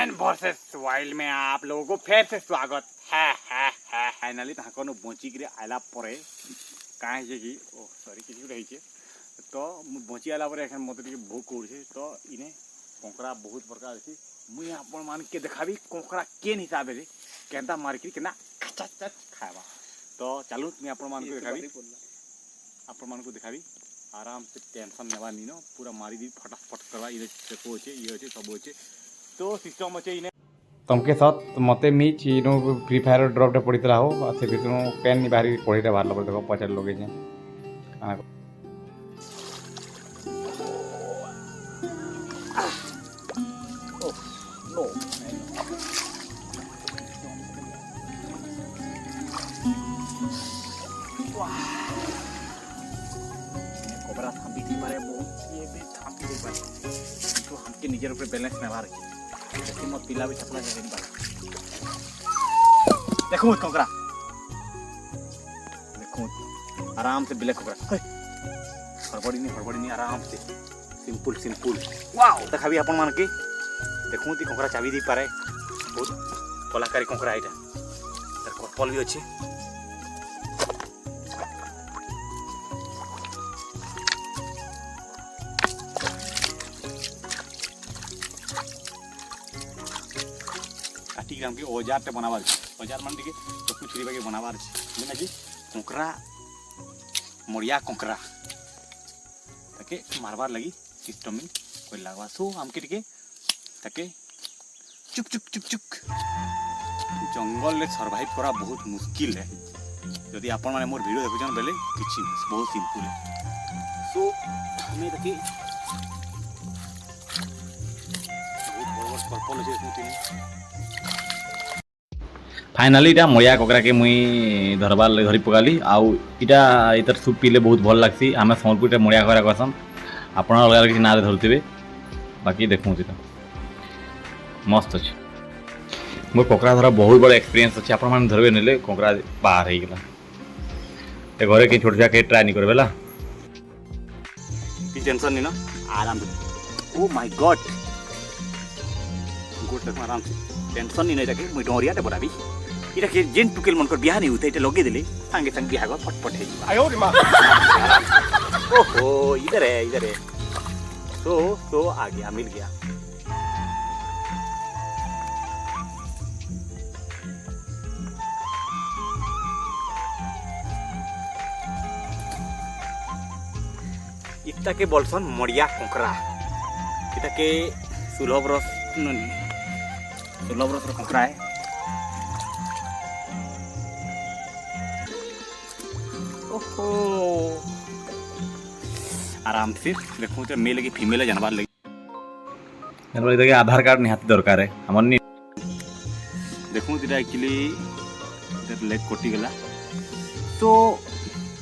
Man versus wild में आप लोगों को फिर से स्वागत है। फाइनली ताको बची कर आला परे कहाँ कि ओ सॉरी किसी रही तो बची आला परे मत भोक कर तो इने कंकड़ा बहुत प्रकार अच्छी मुझे आपण मान के देखाबी कंकड़ा केन हिसाब से केनता मार्केट केना खचा खावा तो चलू मुझे आपण मान को देखाबी आराम से टेंशन नेवा नी नो पूरा मारी दी फटाफट करवा ये देखो अच्छे ये अच्छे सब अच्छे तो सिस्टम अच्छे इने तुमके साथ मते मीच इनो फ्री फायर ड्रॉप टे पड़ीतला हो से बितनो पेन नि बाहरी पड़ीटा बाहर लबर देखो पचार लोगे जे नो कोबरा थंबी थी मारे बहुत ये भी थंबी दे पाए तो हमके निजर ऊपर बैलेंस में मार देखिए मत पिला भी चपला जाने बात देखो मत कंकड़ा देखो आराम से ब्लैक कंकड़ा हड़बड़ी नहीं आराम से सिंपल वाओ देखा भी अपन मान के देखो ती कंकड़ा चाबी दी पारे बहुत कलाकारी कंकड़ा आइटा तर कटपल भी अच्छे ठीक है हमके औजार ते बनावार औजार मान दिके तो कुछ छुरी बाके बनावार जेना कि कंकड़ा मोरिया कंकड़ा ताके मारवार लगी सिस्टम में कोई लागवा सो हमके टिके ताके चुक जंगल ले सर्वाइव करा बहुत मुश्किल है यदि आपण माने मोर वीडियो देखुछन बेले किछि बहुत सिंपल है सो हमें ताके बहुत बड़ पर्पल है इसमें फाइनाली इटा मोया कोकरा के मुई धरबार धरी पकाली आउ इटा इतर सूप पीले बहुत भल लागसी आम सम्बलपुर मोया कोकरा कहसन आपण अलग किसी ना धरुवे बाकी देखूँ तो मस्त अच्छे मोर कोकरा धरा बहुत बड़ा एक्सपीरियंस अच्छे आपण मैंने धरवे नेले कोकरा बाहर हो गला घरे कहीं छोट छुआ के ट्राए नहीं करबेला कि टेंशन नहीं ना आराम से ओ माय गॉड गुड तक आराम से टेंशन नहीं जाके मुई डोरिया ते बनाबी इटा के जेन टुकेल मन को बियाह नहीं होता इटा लगे दिले संगे संग बियाह को फटफट है आयो रे मां ओहो इधर है तो आ गया मिल गया इटा के बोलसन मोरिया कंकड़ा इटा के सुलभ रस कंकड़ा है ओहो आराम से देखो तो मेल की फीमेल जानवर लगी देखिए आधार कार्ड निहाती दरकार है हमर नि देखो इटा एक्चुअली इधर लेग कटि गला तो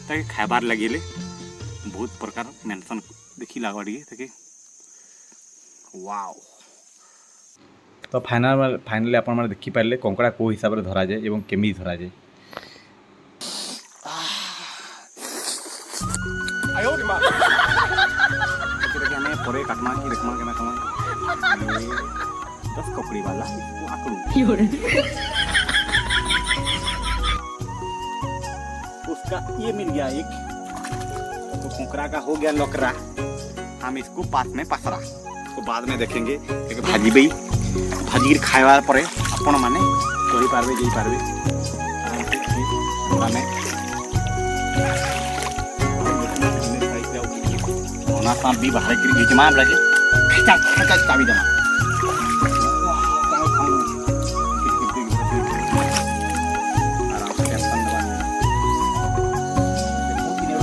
ताके खाबार लगिले बहुत प्रकार मेंशन देखि लागवा दिए ताके वाओ तो फाइनली आपण माने देखि पारले कंकड़ा को हिसाब रे धरा जाए एवं केमी धरा जाए आयो रे मां कि हमें परे काटना की रखना के ना कमा 10 कपड़ी वाला वो आकड़ू उसका ये मिल गया एक तो कंकड़ा का हो गया लोकरा हम इसको पास में पसरा उसको बाद में देखेंगे क्योंकि भाजी खाइबार परे आपण माने चढ़ी पारबे जई पारबे आमे ना सांप भी बाहर कर घिच मार लगे खचा चाबी देना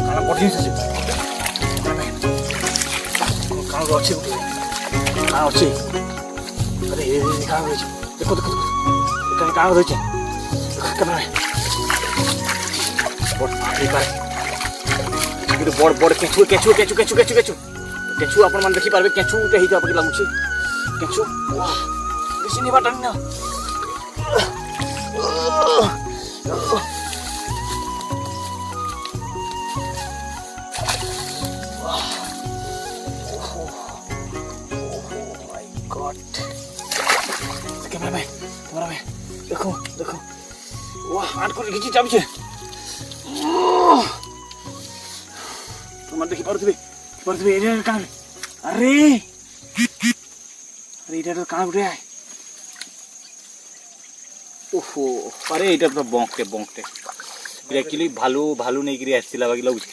खाना पड़ी से खाना अच्छे खाना अच्छे अरे देखो कहीं कहाँ रही बड़ केचु आपण मान देखि पारबे केचु ते हिता पके लागुछे केचु वाह बेसी नि बाटन ना कैमरामैन देखो देखो वाह हाथ को खींची चाबी तुम देखि पारुथबे एरिया कान अरे अरे इटा तो कान गुटे ओहो अरे इटा तो बंकटे एक्चुअली भालू नहीं गिरी आसिला बाकी लगुछ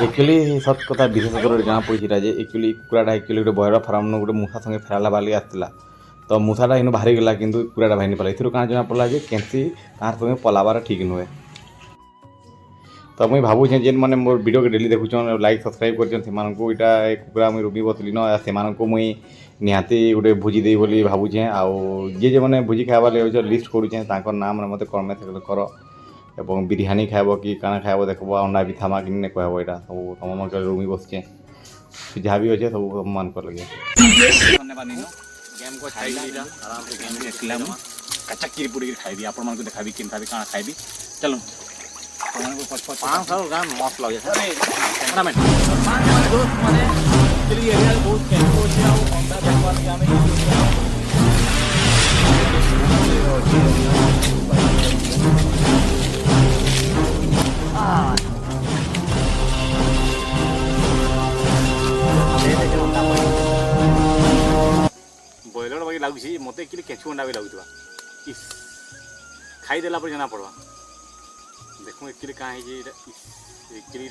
एक्चुअली सत कथा विशेष कर जाना पड़ा जे एक्चुअली कुकुराटा एक्चुअली गोटे बयर फार्म गोटे मूसा संगे फेराला बाली आसला तो मूसाटा इन बाहरी गला किंतु कुकुराटा बाहरी पाला एथुर कहाँ जना पड़ा जे केंसी कहाँ संगे पलाबार ठीक नुहे तो मुझे भावुचे जेन मैंने मोर वीडियो के डेली देखुन लाइक सब्सक्राइब कर कुकुरा मुझे रुबी बसली न से मुई निहाती गोटे भोजी दे बोली भावुचे आउ जे मैंने भोजी खाइबा लगे लिस्ट करुचे नाम मत कमेंट कर एवं बिरयानी खाइब कि काना खाइब देखब अंडा भी थामा कि नहीं कहब यहाँ सब तुम मन रुमी बसचे जहाँ भी अच्छे सब मन कर लगे आराम से गेम कच्चा किरी पुड़ी खाइबी आपण मन को देखाबी केनता भी काना खाइबी चलो पाँच मस्त लगे दोस्त मैंने बहुत कैंपो बॉयलर बाकी लगुच मत एक्चुअली केचु अंडा भी लगुवा इस खाईदेला पर जना पड़वा देखो एक्चुअली कहाँ एक्चुअली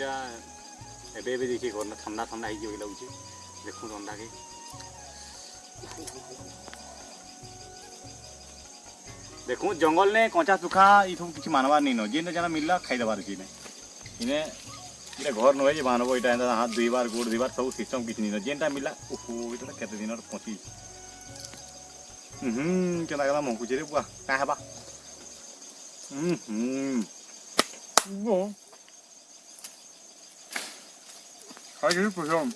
एबे देखिए घर में ठंडा ठंडा हो लगुच देखो अंडा के देखो जंगल ने कंचा सुखा ये सब किसी मानवार नहीं न जेन जना मिलला खाईदेबार कि इने इटा घर नुहे जे मानव यहाँ हाथ धोबार गोड़ धोबार सब सिस्टम किसी नहीं जेनटा मिलला ओहो ये केते दिन पहुँची केना गला मंकुचे रे बुआ का हेबा खाई के पसंद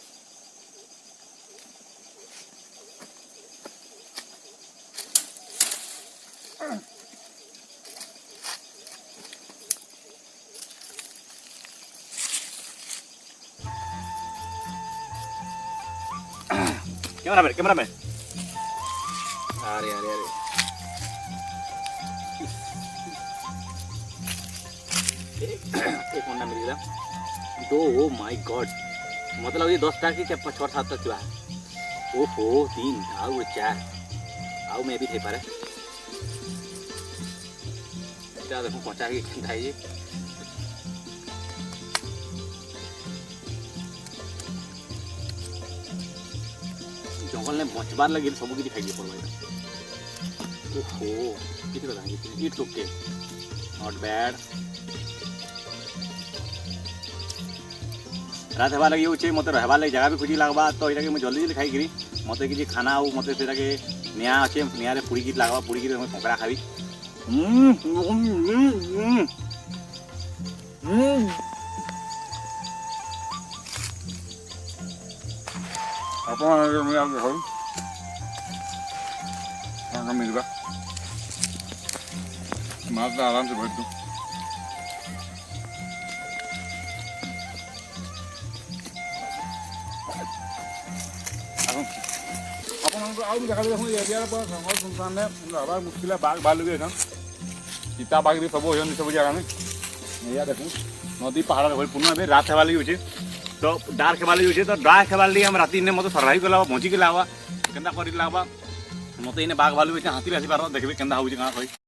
कैमरामैन अरे एक अंडा मिल गया दो ओ माय गॉड मतलब ये 10 टा की 6-7 तक हुआ ओहो 3 आउ 4 आउ मैं भी थे पारे क्या देखो पहुंचा के खाइए जंगल ने बचबार लगे सब किसी खाई पड़ो ओहो कितने बता इट्स ओके नॉट बैड रात हेबा लगे उचे मत रहबा लगे जगह भी खुजी लगवा तो ये मुझे जल्दी जल्दी खाई मत किसी खाना आउ मत से निया अच्छे निया पुड़ी की लगवा पुड़ी की कंकड़ा खावी मिलवा माछ आराम से भर दूँ देखा देखो एरिया जंगल सुनसान रहा मुश्किल बाघ भालू भी सीता बाघ भी सब सब जगह में या देखो नदी पहाड़ पूर्ण रात हेबा लगे तो डार्क हेबा लगे तो डार्क हेबा लगे हम राति मत सर्वाइव कला बची के लगवा केन्ता कर लगवा मत इन बाघ भालू हाथी भी आसी पार देखिए केन्ता हो